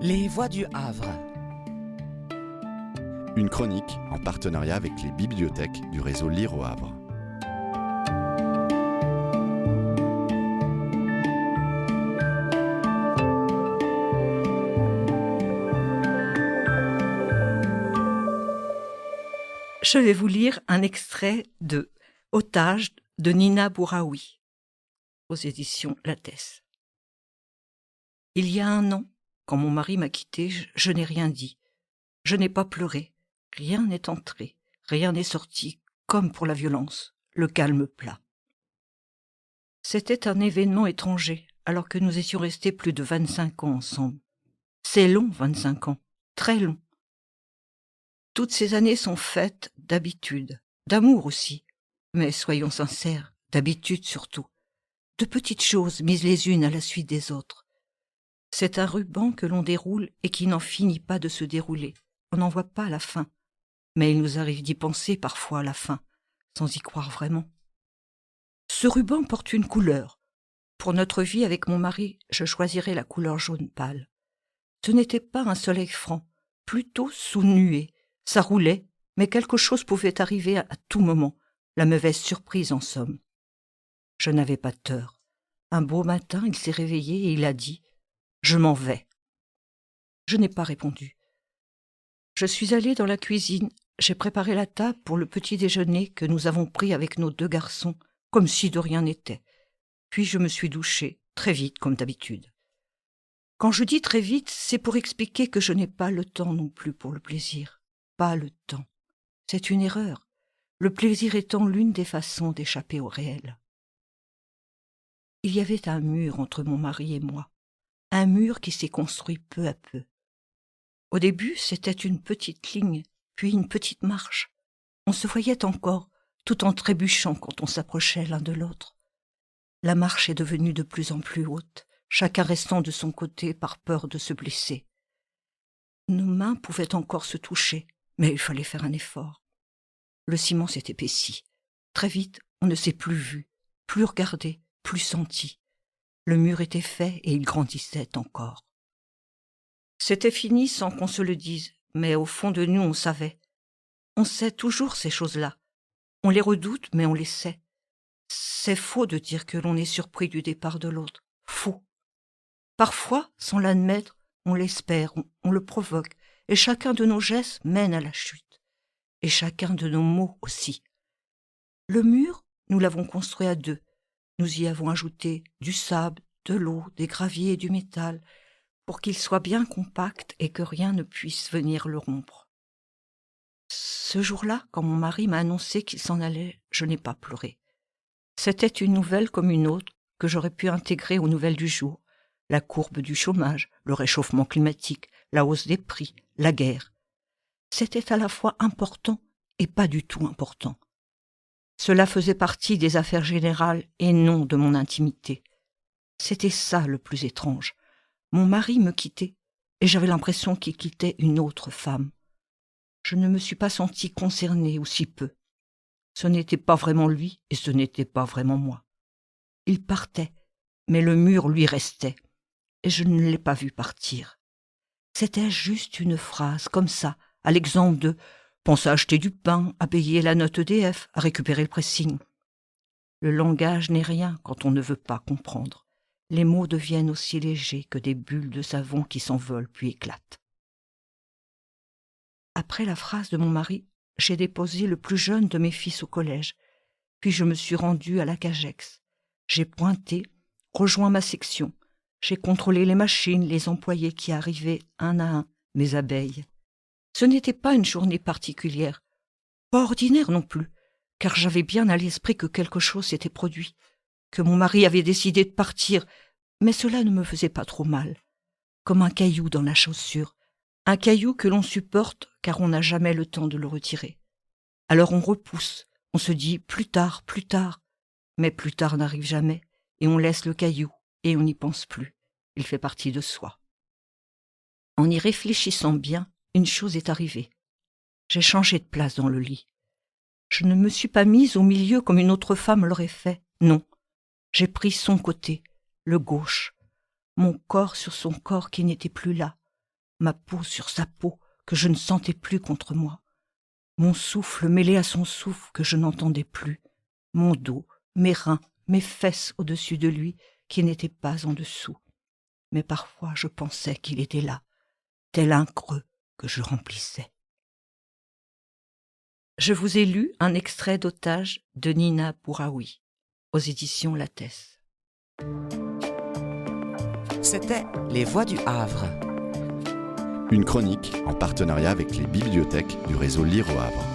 Les Voix du Havre. Une chronique en partenariat avec les bibliothèques du réseau Lire au Havre. Je vais vous lire un extrait de Otage de Nina Bouraoui, aux éditions Lattès. Il y a 1 an, quand mon mari m'a quittée, je n'ai rien dit. Je n'ai pas pleuré. Rien n'est entré, rien n'est sorti, comme pour la violence, le calme plat. C'était un événement étranger, alors que nous étions restés plus de 25 ans ensemble. C'est long, 25 ans, très long. Toutes ces années sont faites d'habitude, d'amour aussi, mais soyons sincères, d'habitude surtout, de petites choses mises les unes à la suite des autres. C'est un ruban que l'on déroule et qui n'en finit pas de se dérouler. On n'en voit pas la fin, mais il nous arrive d'y penser parfois à la fin, sans y croire vraiment. Ce ruban porte une couleur. Pour notre vie avec mon mari, je choisirais la couleur jaune pâle. Ce n'était pas un soleil franc, plutôt sous nuée. Ça roulait, mais quelque chose pouvait arriver à tout moment, la mauvaise surprise en somme. Je n'avais pas tort. Un beau matin, il s'est réveillé et il a dit « Je m'en vais ». Je n'ai pas répondu. Je suis allée dans la cuisine, j'ai préparé la table pour le petit déjeuner que nous avons pris avec nos 2 garçons, comme si de rien n'était. Puis je me suis douchée, très vite comme d'habitude. Quand je dis très vite, c'est pour expliquer que je n'ai pas le temps non plus pour le plaisir. Pas le temps. C'est une erreur, le plaisir étant l'une des façons d'échapper au réel. Il y avait un mur entre mon mari et moi, un mur qui s'est construit peu à peu. Au début, c'était une petite ligne, puis une petite marche. On se voyait encore, tout en trébuchant quand on s'approchait l'un de l'autre. La marche est devenue de plus en plus haute, chacun restant de son côté par peur de se blesser. Nos mains pouvaient encore se toucher, mais il fallait faire un effort. Le ciment s'est épaissi. Très vite, on ne s'est plus vu, plus regardé, plus senti. Le mur était fait et il grandissait encore. C'était fini sans qu'on se le dise, mais au fond de nous, on savait. On sait toujours ces choses-là. On les redoute, mais on les sait. C'est faux de dire que l'on est surpris du départ de l'autre. Faux. Parfois, sans l'admettre, on l'espère, on le provoque, et chacun de nos gestes mène à la chute. Et chacun de nos mots aussi. Le mur, nous l'avons construit à 2. Nous y avons ajouté du sable, de l'eau, des graviers et du métal, pour qu'il soit bien compact et que rien ne puisse venir le rompre. Ce jour-là, quand mon mari m'a annoncé qu'il s'en allait, je n'ai pas pleuré. C'était une nouvelle comme une autre que j'aurais pu intégrer aux nouvelles du jour. La courbe du chômage, le réchauffement climatique, la hausse des prix, la guerre. C'était à la fois important et pas du tout important. Cela faisait partie des affaires générales et non de mon intimité. C'était ça le plus étrange. Mon mari me quittait et j'avais l'impression qu'il quittait une autre femme. Je ne me suis pas sentie concernée aussi peu. Ce n'était pas vraiment lui et ce n'était pas vraiment moi. Il partait, mais le mur lui restait et je ne l'ai pas vu partir. C'était juste une phrase comme ça, à l'exemple de « pense à acheter du pain, à payer la note EDF, à récupérer le pressing ». Le langage n'est rien quand on ne veut pas comprendre. Les mots deviennent aussi légers que des bulles de savon qui s'envolent puis éclatent. Après la phrase de mon mari, j'ai déposé le plus jeune de mes fils au collège, puis je me suis rendue à la Cagex. J'ai pointé, rejoint ma section. J'ai contrôlé les machines, les employés qui arrivaient un à un, mes abeilles. Ce n'était pas une journée particulière, pas ordinaire non plus, car j'avais bien à l'esprit que quelque chose s'était produit, que mon mari avait décidé de partir, mais cela ne me faisait pas trop mal, comme un caillou dans la chaussure, un caillou que l'on supporte car on n'a jamais le temps de le retirer. Alors on repousse, on se dit plus tard, mais plus tard n'arrive jamais, et on laisse le caillou, et on n'y pense plus, il fait partie de soi. En y réfléchissant bien, une chose est arrivée. J'ai changé de place dans le lit. Je ne me suis pas mise au milieu comme une autre femme l'aurait fait, non. J'ai pris son côté, le gauche, mon corps sur son corps qui n'était plus là, ma peau sur sa peau que je ne sentais plus contre moi, mon souffle mêlé à son souffle que je n'entendais plus, mon dos, mes reins, mes fesses au-dessus de lui qui n'étaient pas en dessous. Mais parfois je pensais qu'il était là, tel un creux que je remplissais. Je vous ai lu un extrait d'Otage de Nina Bouraoui, aux éditions Lattès. C'était Les Voix du Havre. Une chronique en partenariat avec les bibliothèques du réseau Lire au Havre.